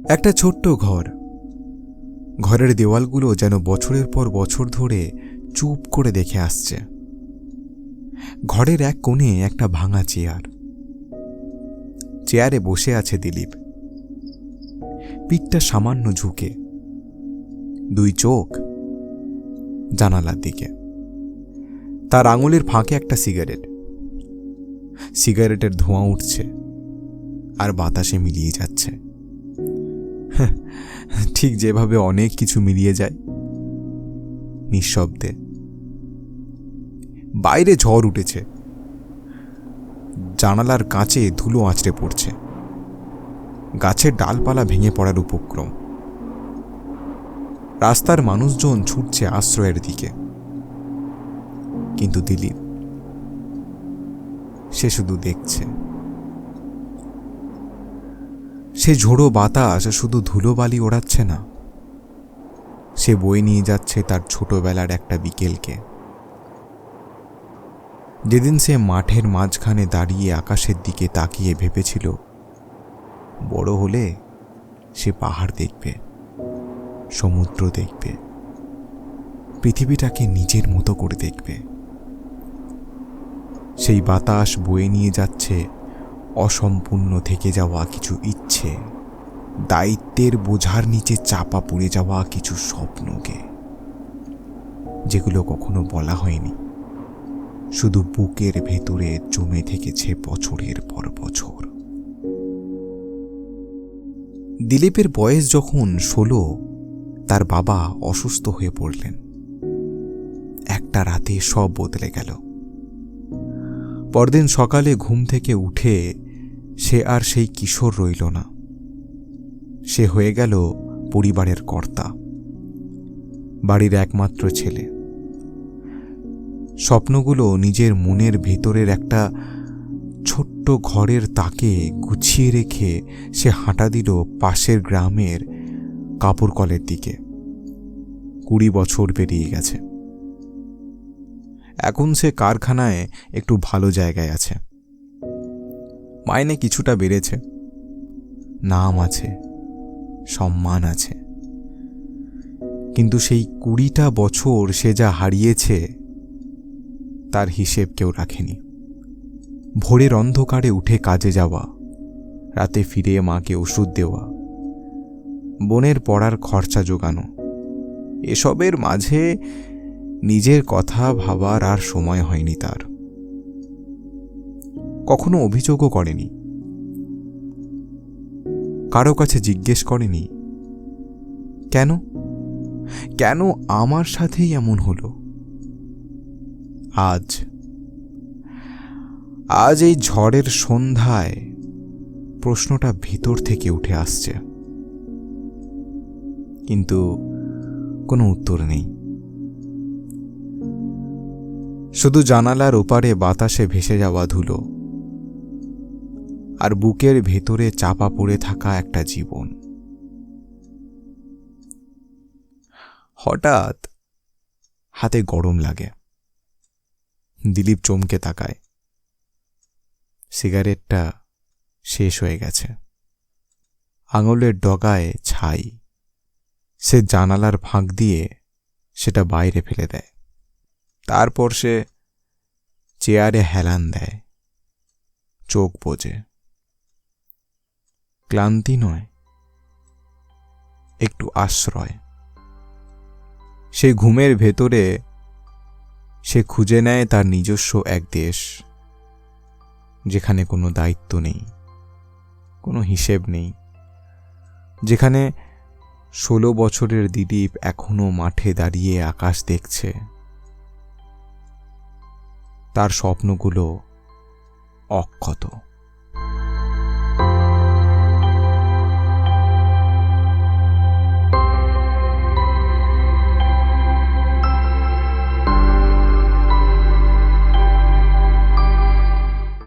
একটা ছোট্ট ঘর। ঘরের দেওয়ালগুলো যেন বছরের পর বছর ধরে চুপ করে দেখে আসছে। ঘরের এক কোণে একটা ভাঙা চেয়ার। চেয়ারে বসে আছে দিলীপ, পিঠটা সামান্য ঝুঁকে, দুই চোখ জানালার দিকে। তার আঙুলের ফাঁকে একটা সিগারেট। সিগারেটের ধোঁয়া উঠছে আর বাতাসে মিলিয়ে যাচ্ছে, ঠিক যেভাবে অনেক কিছু মিলিয়ে যায় নিঃশব্দে। বাইরে ঝড় উঠেছে, জানালার কাঁচে ধুলো আঁচড়ে পড়ছে, গাছের ডালপালা ভেঙে পড়ার উপক্রম। রাস্তার মানুষজন ছুটছে আশ্রয়ের দিকে, কিন্তু দিলীপ সে শুধু দেখছে। সে ঝোড়ো বাতাস শুধু ধুলোবালি ওড়াচ্ছে না, সে বয়ে নিয়ে যাচ্ছে তার ছোটবেলার একটা বিকেলকে, যেদিন সে মাঠের মাঝখানে দাঁড়িয়ে আকাশের দিকে তাকিয়ে ভেবেছিল বড় হলে সে পাহাড় দেখবে, সমুদ্র দেখবে, পৃথিবীটাকে নিজের মতো করে দেখবে। সেই বাতাস বয়ে নিয়ে যাচ্ছে অসম্পূর্ণ থেকে যাওয়া কিছু ইচ্ছে, দায়িত্বের বোঝার নিচে চাপা পড়ে যাওয়া কিছু স্বপ্নকে, যেগুলো কখনো বলা হয়নি, শুধু বুকের ভেতরে জমে থেকেছে বছরের পর বছর। দিলীপের বয়স যখন 16, তার বাবা অসুস্থ হয়ে পড়লেন। একটা রাতে সব বদলে গেল। পরদিন সকালে ঘুম থেকে উঠে সে আর সেই কিশোর রইল না, সে হয়ে গেল পরিবারের কর্তা, বাড়ির একমাত্র ছেলে। স্বপ্নগুলো নিজের মনের ভেতরের একটা ছোট্ট ঘরের তাকে গুছিয়ে রেখে সে হাঁটা দিল পাশের গ্রামের কাপড় কলের দিকে। 20 বছর পেরিয়ে গেছে। এখন সে কারখানায় একটু ভালো জায়গায় আছে, মাইনে কিছুটা বেড়েছে, নাম আছে, সম্মান আছে, কিন্তু সেই 20টা বছর সে যা হারিয়েছে তার হিসেব কেউ রাখেনি। ভোরের অন্ধকারে উঠে কাজে যাওয়া, রাতে ফিরে মাকে ওষুধ দেওয়া, বোনের পড়ার খরচা জোগানো, এসবের মাঝে নিজের কথা ভাবার আর সময় হয়নি তার। কখনো অভিযোগও করেনি, কারো কাছে জিজ্ঞেস করেনি কেন কেন আমার সাথেই এমন হলো। আজ এই ঝড়ের সন্ধ্যায় প্রশ্নটা ভিতর থেকে উঠে আসছে, কিন্তু কোনো উত্তর নেই। শুধু জানালার ওপারে বাতাসে ভেসে যাওয়া ধুলো, আর বুকের ভেতরে চাপা পড়ে থাকা একটা জীবন। হঠাৎ হাতে গরম লাগে। দিলীপ চমকে তাকায়। সিগারেটটা শেষ হয়ে গেছে, আঙুলের ডগায় ছাই। সে জানালার ফাঁক দিয়ে সেটা বাইরে ফেলে দেয়। তারপর সে চেয়ারে হেলান দেয়, চোখ বোঝে। ক্লান্তি নয়, একটু আশ্রয়। সে ঘুমের ভেতরে সে খুঁজে নেয় তার নিজস্ব এক দেশ, যেখানে কোনো দায়িত্ব নেই, কোনো হিসেব নেই, যেখানে 16 বছরের দিলীপ এখনো মাঠে দাঁড়িয়ে আকাশ দেখছে। তার স্বপ্নগুলো অক্ষত।